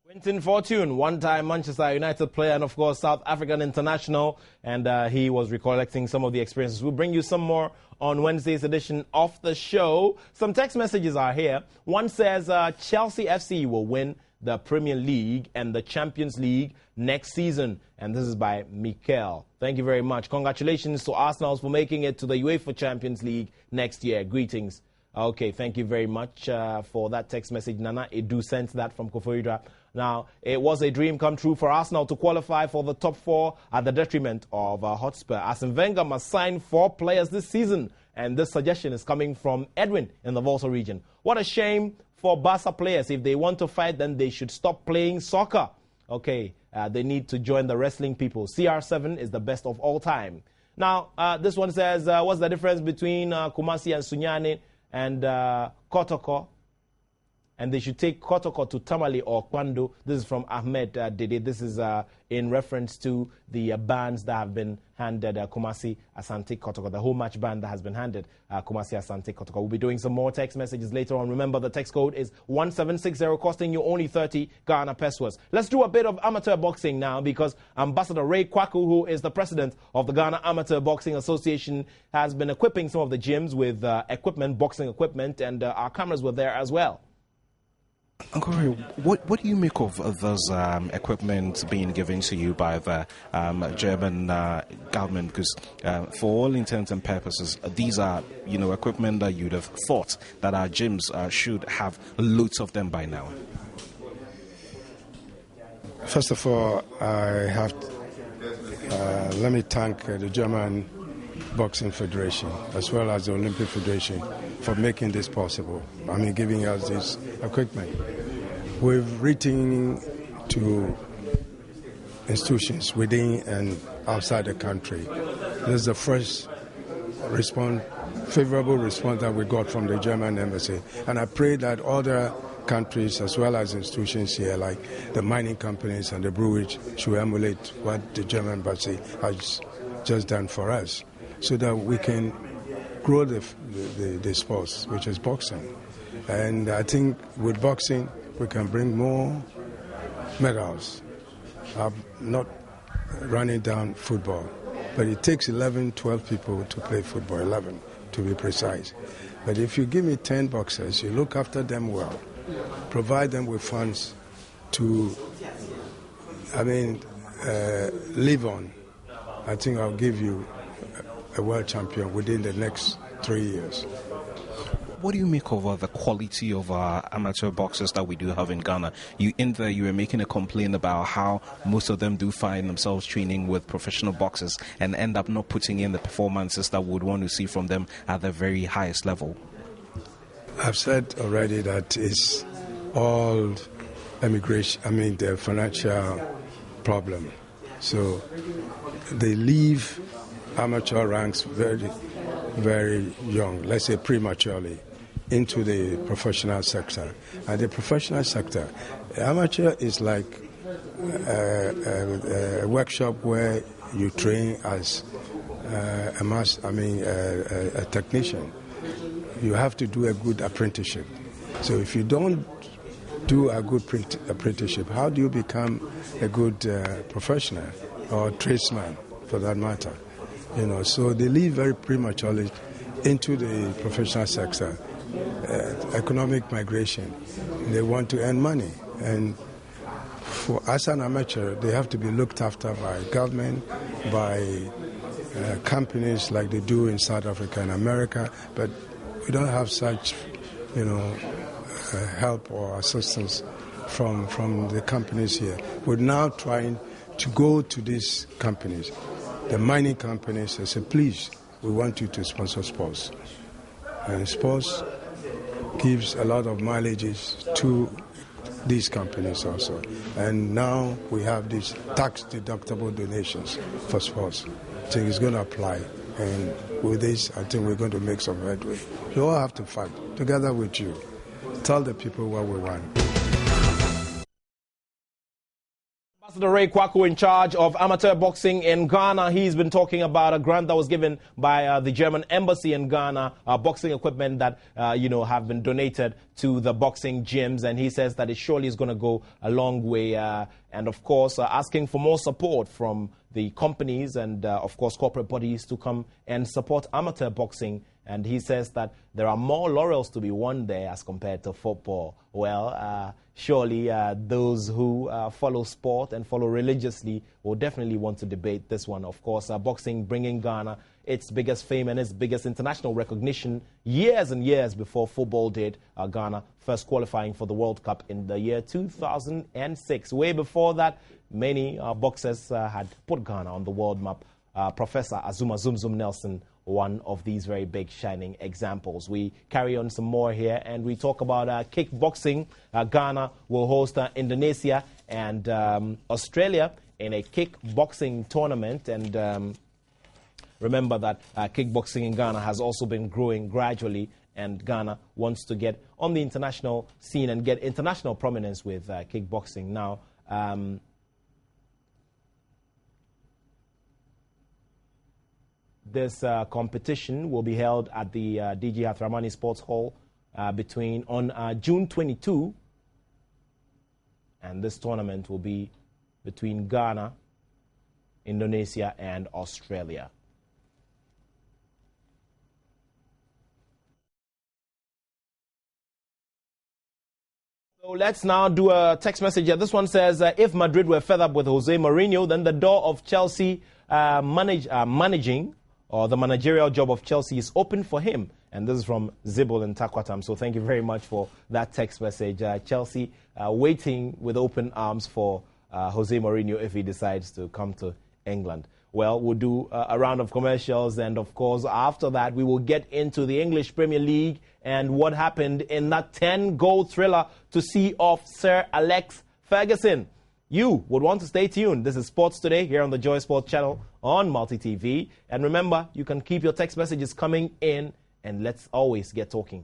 Quinton Fortune, one-time Manchester United player and, of course, South African international, and he was recollecting some of the experiences. We'll bring you some more on Wednesday's edition of the show. Some text messages are here. One says Chelsea FC will win the Premier League and the Champions League next season, and this is by Mikel. Thank you very much. Congratulations to Arsenal for making it to the UEFA Champions League next year. Greetings. Okay, thank you very much for that text message, Nana. Edu sent that from Koforidra. Now, it was a dream come true for Arsenal to qualify for the top four at the detriment of Hotspur. Arsene Wenger must sign 4 players this season, and this suggestion is coming from Edwin in the Volta region. What a shame for Barca players. If they want to fight, then they should stop playing soccer. Okay, they need to join the wrestling people. CR7 is the best of all time. Now, this one says, what's the difference between Kumasi and Sunyani and Kotoko? And they should take Kotoko to Tamale or Kwando. This is from Ahmed Dede. This is in reference to the bands that have been handed Kumasi, Asante, Kotoko, the whole match band that has been handed Kumasi, Asante, Kotoko. We'll be doing some more text messages later on. Remember, the text code is 1760, costing you only 30 Ghana pesos. Let's do a bit of amateur boxing now, because Ambassador Ray Kwaku, who is the president of the Ghana Amateur Boxing Association, has been equipping some of the gyms with boxing equipment, and our cameras were there as well. Uncle Ray, what do you make of those equipment being given to you by the German government? Because for all intents and purposes, these are equipment that you'd have thought that our gyms should have loads of them by now. First of all, I have let me thank the German Boxing Federation as well as the Olympic Federation for making this possible. I mean, giving us this equipment. We've written to institutions within and outside the country. This is the first favorable response that we got from the German embassy. And I pray that other countries as well as institutions here, like the mining companies and the breweries, should emulate what the German embassy has just done for us, so that we can grow the sports, which is boxing. And I think with boxing, we can bring more medals. I'm not running down football, but it takes 11, 12 people to play football, 11 to be precise. But if you give me 10 boxers, you look after them well, provide them with funds to, live on, I think I'll give you a world champion within the next 3 years. What do you make of the quality of amateur boxers that we do have in Ghana? You were making a complaint about how most of them do find themselves training with professional boxers and end up not putting in the performances that we would want to see from them at the very highest level. I've said already that it's all the financial problem. So they leave amateur ranks very, very young, let's say prematurely, into the professional sector. And the professional sector, amateur is like a workshop where you train as a technician. You have to do a good apprenticeship. So if you don't do a good apprenticeship, how do you become a good professional or tradesman, for that matter? So they leave very prematurely into the professional sector. Economic migration. They want to earn money, and as an amateur, they have to be looked after by government, by companies like they do in South Africa and America. But we don't have such, help or assistance from the companies here. We're now trying to go to these companies, the mining companies, and say, please, we want you to sponsor sports. And sports gives a lot of mileages to these companies also. And now we have these tax-deductible donations for sports. I think it's going to apply. And with this, I think we're going to make some headway. We all have to fight together with you. Tell the people what we want. Ambassador Ray Kwaku, in charge of amateur boxing in Ghana, he's been talking about a grant that was given by the German embassy in Ghana, boxing equipment that, have been donated to the boxing gyms. And he says that it surely is going to go a long way. And, of course, asking for more support from the companies and, of course, corporate bodies to come and support amateur boxing. And he says that there are more laurels to be won there as compared to football. Well, surely those who follow sport and follow religiously will definitely want to debate this one. Of course, boxing bringing Ghana its biggest fame and its biggest international recognition years and years before football did. Ghana first qualifying for the World Cup in the year 2006. Way before that, many boxers had put Ghana on the world map. Professor Azuma Zum Zum Nelson, one of these very big shining examples. We carry on some more here and we talk about kickboxing. Ghana will host Indonesia and Australia in a kickboxing tournament. And remember that kickboxing in Ghana has also been growing gradually, and Ghana wants to get on the international scene and get international prominence with kickboxing. Now, this competition will be held at the DG Hathramani Sports Hall on June 22, and this tournament will be between Ghana, Indonesia, and Australia. So let's now do a text message here. This one says, if Madrid were fed up with Jose Mourinho, then the door of Chelsea managing, or the managerial job of Chelsea is open for him. And this is from Zibul in Takwatam. So thank you very much for that text message. Chelsea waiting with open arms for Jose Mourinho if he decides to come to England. Well, we'll do a round of commercials, and of course, after that, we will get into the English Premier League and what happened in that 10-goal thriller to see off Sir Alex Ferguson. You would want to stay tuned. This is Sports Today here on the Joy Sports channel on Multi TV. And remember, you can keep your text messages coming in, and let's always get talking.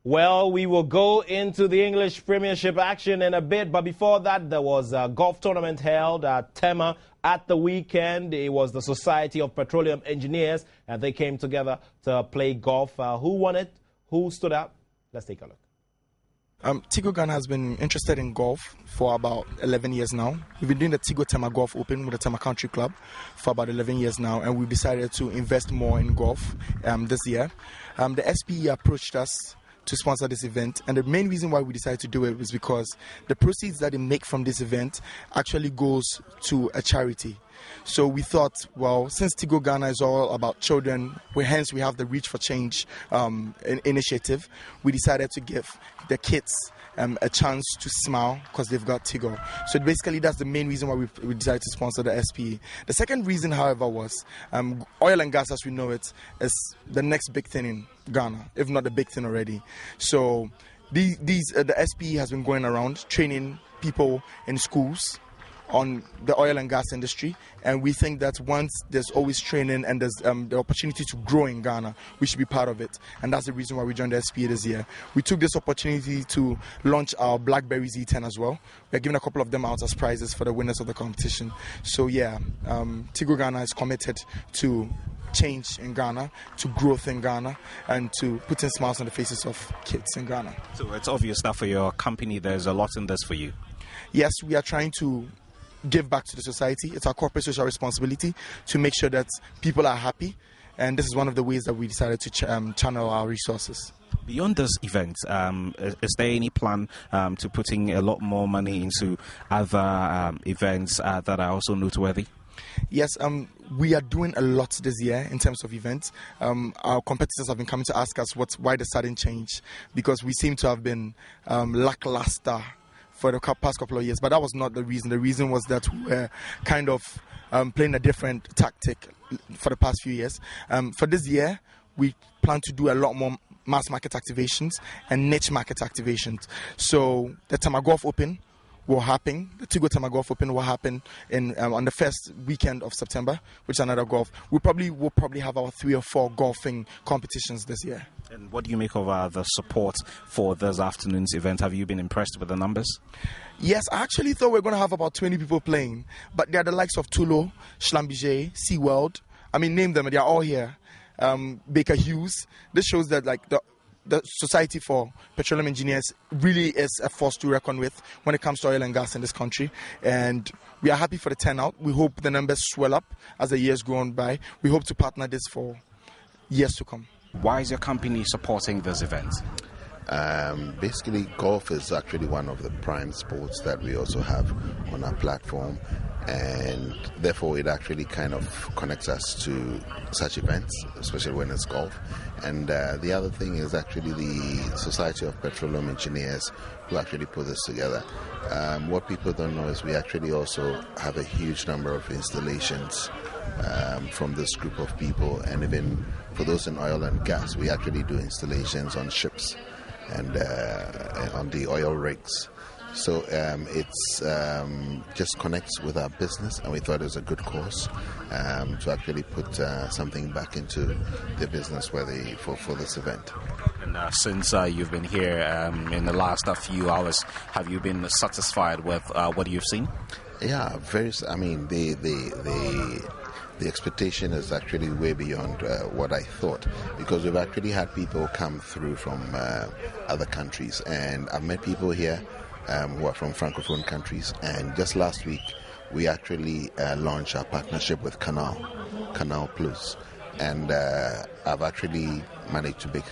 Well, we will go into the English Premiership action in a bit, but before that, there was a golf tournament held at Tema at the weekend. It was the Society of Petroleum Engineers, and they came together to play golf. Who won it? Who stood out? Let's take a look. Tigo Ghana has been interested in golf for about 11 years now. We've been doing the Tigo Tema Golf Open with the Tema Country Club for about 11 years now, and we've decided to invest more in golf this year. The SPE approached us to sponsor this event, and the main reason why we decided to do it was because the proceeds that they make from this event actually goes to a charity. So we thought, well, since Tigo Ghana is all about children, hence we have the Reach for Change initiative, we decided to give the kids a chance to smile because they've got Tigo. So basically that's the main reason why we decided to sponsor the SPE. The second reason, however, was oil and gas, as we know it, is the next big thing in Ghana, if not the big thing already. So the SPE has been going around training people in schools on the oil and gas industry, and we think that once there's always training and there's the opportunity to grow in Ghana, we should be part of it, and that's the reason why we joined the SPA this year. We took this opportunity to launch our BlackBerry Z10 as well. We're giving a couple of them out as prizes for the winners of the competition. So yeah, Tigo Ghana is committed to change in Ghana, to growth in Ghana, and to putting smiles on the faces of kids in Ghana. So it's obvious that for your company there's a lot in this for you. Yes, we are trying to give back to the society. It's our corporate social responsibility to make sure that people are happy, and this is one of the ways that we decided to channel our resources. Beyond this event, is there any plan to putting a lot more money into other events that are also noteworthy? Yes, we are doing a lot this year in terms of events. Our competitors have been coming to ask us why the sudden change, because we seem to have been lackluster for the past couple of years, but that was not the reason. The reason was that we were kind of playing a different tactic for the past few years. For this year, we plan to do a lot more mass market activations and niche market activations. So the Tema Golf Open will happen. The Tigo Tema Golf Open will happen on the first weekend of September, which is another golf. We'll probably have our 3 or 4 golfing competitions this year. And what do you make of the support for this afternoon's event? Have you been impressed with the numbers? Yes, I actually thought we were going to have about 20 people playing, but they're the likes of Tulo, Schlambige, SeaWorld. I mean, name them, they're all here. Baker Hughes. This shows that the Society for Petroleum Engineers really is a force to reckon with when it comes to oil and gas in this country, and we are happy for the turnout. We hope the numbers swell up as the years go on by. We hope to partner this for years to come. Why is your company supporting this event? Basically, golf is actually one of the prime sports that we also have on our platform, and therefore it actually kind of connects us to such events, especially when it's golf. And the other thing is actually the Society of Petroleum Engineers who actually put this together. What people don't know is we actually also have a huge number of installations from this group of people, and even for those in oil and gas, we actually do installations on ships and on the oil rigs. So it's just connects with our business, and we thought it was a good cause to actually put something back into the business worthy for this event. And since you've been here in the last few hours, have you been satisfied with what you've seen? Yeah, very. I mean, the expectation is actually way beyond what I thought, because we've actually had people come through from other countries, and I've met people here who are from Francophone countries, and just last week we actually launched our partnership with Canal Plus, and I've actually managed to make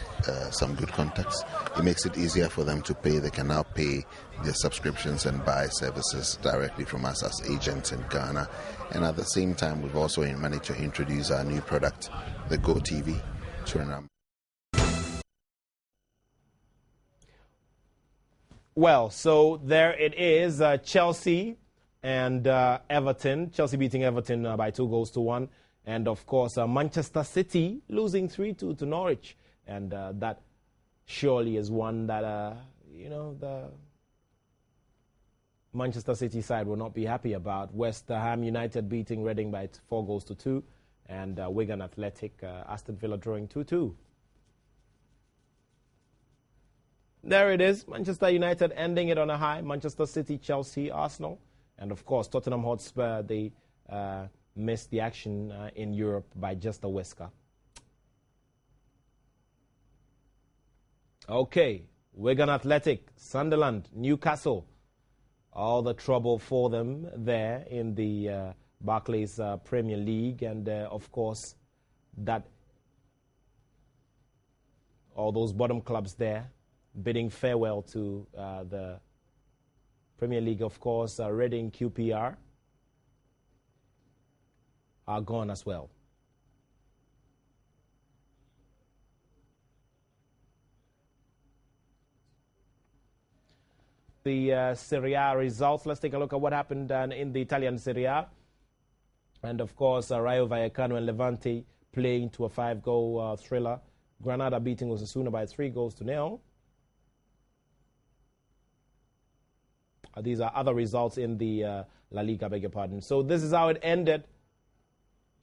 some good contacts. It makes it easier for them to pay. They can now pay their subscriptions and buy services directly from us as agents in Ghana. And at the same time, we've also managed to introduce our new product, the Go TV, to a number. Well, so there it is, Chelsea and Everton. Chelsea beating Everton by 2-1. And, of course, Manchester City losing 3-2 to Norwich. And that surely is one that, the Manchester City side will not be happy about. West Ham United beating Reading by 4-2. And Wigan Athletic, Aston Villa drawing 2-2. There it is. Manchester United ending it on a high. Manchester City, Chelsea, Arsenal. And, of course, Tottenham Hotspur, they missed the action in Europe by just a whisker. Okay. Wigan Athletic, Sunderland, Newcastle. All the trouble for them there in the Barclays Premier League. And, of course, all those bottom clubs there bidding farewell to the Premier League, of course. Reading, QPR are gone as well. The Serie A results. Let's take a look at what happened in the Italian Serie A. And, of course, Rayo Vallecano and Levante playing to a 5-goal thriller. Granada beating Osasuna by 3-0. These are other results in the La Liga, beg your pardon. So this is how it ended.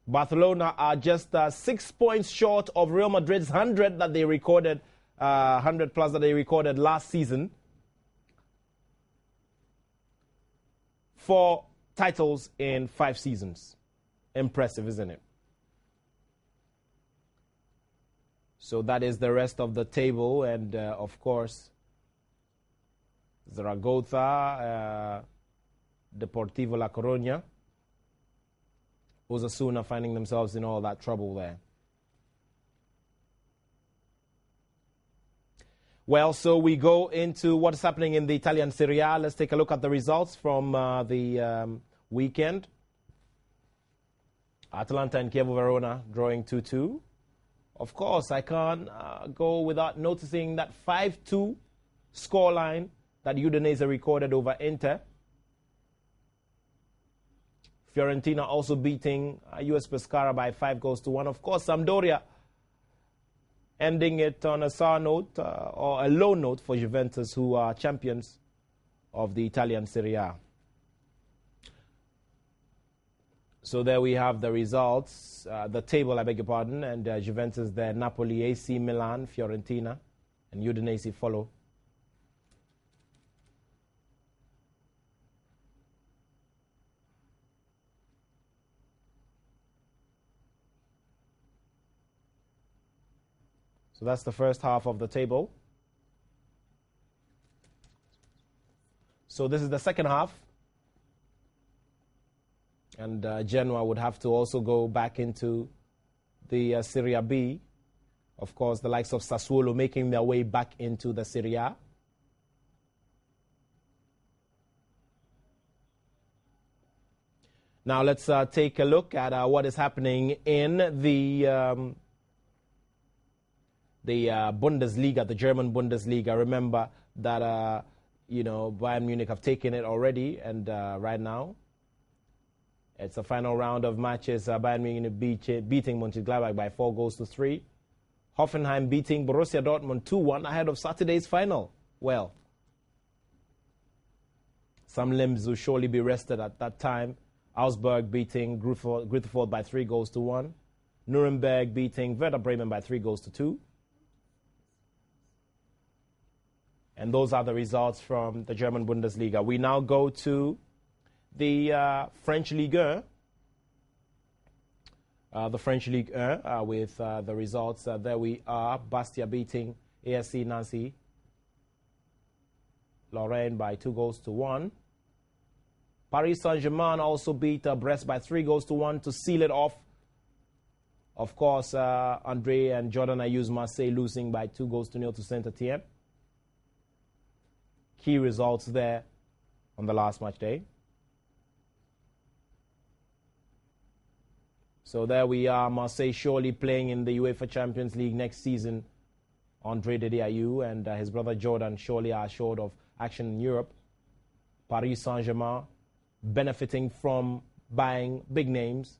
Barcelona are just 6 points short of Real Madrid's 100 that they recorded, 100 plus that they recorded last season. 4 titles in 5 seasons. Impressive, isn't it? So that is the rest of the table. And, of course, Zaragoza, Deportivo La Coruña, Osasuna finding themselves in all that trouble there. Well, so we go into what's happening in the Italian Serie A. Let's take a look at the results from the weekend. Atalanta and Chievo Verona drawing 2-2. Of course, I can't go without noticing that 5-2 scoreline that Udinese recorded over Inter. Fiorentina also beating US Pescara by 5-1. Of course, Sampdoria ending it on a sour note or a low note for Juventus, who are champions of the Italian Serie A. So there we have the results, the table, I beg your pardon, and Juventus there, Napoli, AC Milan, Fiorentina, and Udinese follow. So that's the first half of the table. So this is the second half. And Genoa would have to also go back into the Serie B. Of course, the likes of Sassuolo making their way back into the Serie A. Now let's take a look at what is happening in the Bundesliga, the German Bundesliga. Remember that, Bayern Munich have taken it already, and right now it's a final round of matches. Bayern Munich beating Mönchengladbach by 4-3. Hoffenheim beating Borussia Dortmund 2-1 ahead of Saturday's final. Well, some limbs will surely be rested at that time. Augsburg beating Grutherford by 3-1. Nuremberg beating Werder Bremen by 3-2. And those are the results from the German Bundesliga. We now go to the French Ligue 1. The French Ligue 1 with the results. There we are. Bastia beating ASC Nancy. Lorraine by 2-1. Paris Saint-Germain also beat Brest by 3-1 to seal it off Of course, Andre and Jordan Ayew's Marseille losing by 2-0 to Saint-Etienne. Key results there on the last match day. So there we are, Marseille surely playing in the UEFA Champions League next season. Andre Ayew and his brother Jordan surely are assured of action in Europe. Paris Saint-Germain benefiting from buying big names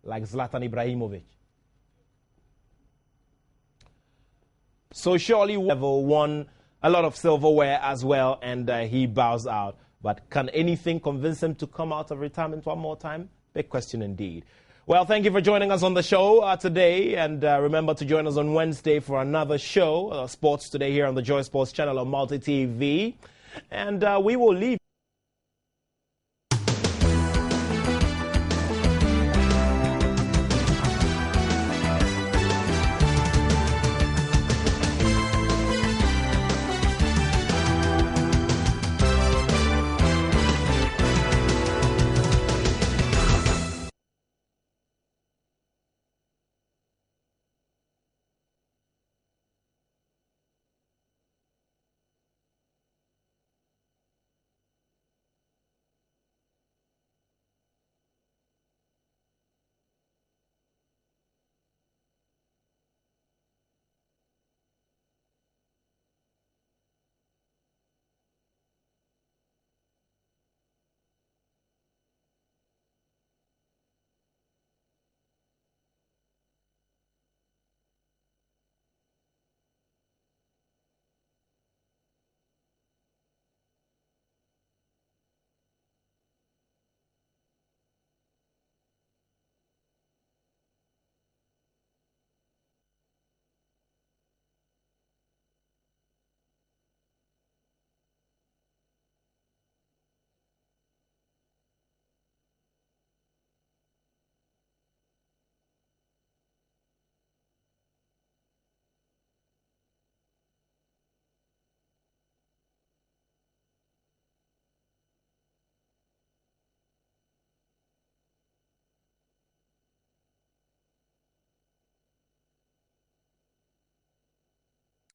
like Zlatan Ibrahimovic. So surely level won a lot of silverware as well, and he bows out. But can anything convince him to come out of retirement one more time? Big question indeed. Well, thank you for joining us on the show today, and remember to join us on Wednesday for another show, Sports Today, here on the Joy Sports channel on Multi TV. And we will leave